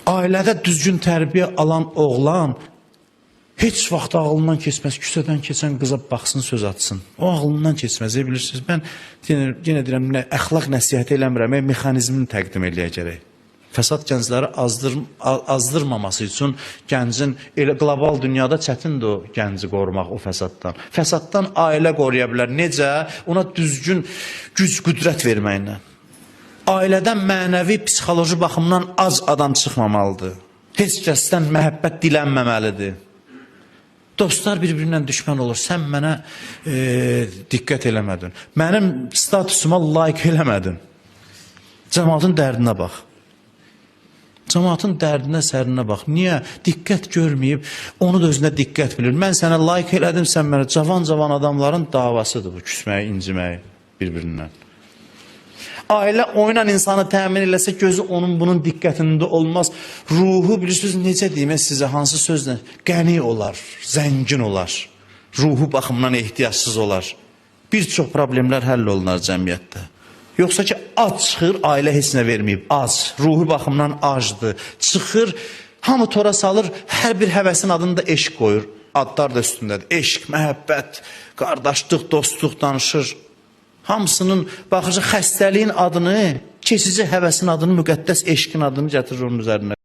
Ailədə düzgün tərbiyə alan oğlan heç vaxt ağlından keçməz, küçədən keçən qıza baxsın, söz atsın. O ağlından keçməz, bilirsiniz. Mən yenə deyirəm, əxlaq nəsihəti eləmirəm, mexanizmini təqdim eləyək gərək. Fəsad gəncləri azdırmaması üçün gəncin, elə qlobal dünyada çətindir o gənci qorumaq o fəsaddan. Fəsaddan ailə qoruya bilər. Necə? Ona düzgün güc, qüdrət verməklə. Ailədən mənəvi, psixoloji baxımdan az adam çıxmamalıdır. Heç kəsdən məhəbbət dilənməməlidir. Dostlar bir-birindən düşmən olur. Sən mənə diqqət eləmədin. Mənim statusuma layiq eləmədin. Cəmaatın dərdinə bax. Cəmaatın dərdinə, sərinə bax. Niyə? Diqqət görməyib, onu da özünə diqqət bilir. Mən sənə layiq elədim, sən mənə. Cavan adamların davasıdır bu, küsməyi, inciməyi bir-birindən. Ailə oynan insanı təmin eləsə, gözü onun bunun diqqətində olmaz. Ruhu, bilirsiniz, necə deyim sizə, hansı sözlə? Qəni olar, zəngin olar. Ruhu baxımdan ehtiyacsız olar. Bir çox problemlər həll olunar cəmiyyətdə. Yoxsa ki, ac çıxır, ailə heç nə verməyib, ac. Ruhu baxımdan acdır. Çıxır, hamı tora salır, hər bir həvəsin adını da eşq qoyur. Adlar da üstündədir. Eşq, məhəbbət, qardaşlıq, dostluq danışır. Hamısının baxıcı xəstəliyin adını, keçici həvəsin adını, müqəddəs eşqin adını gətirir onun üzərinə.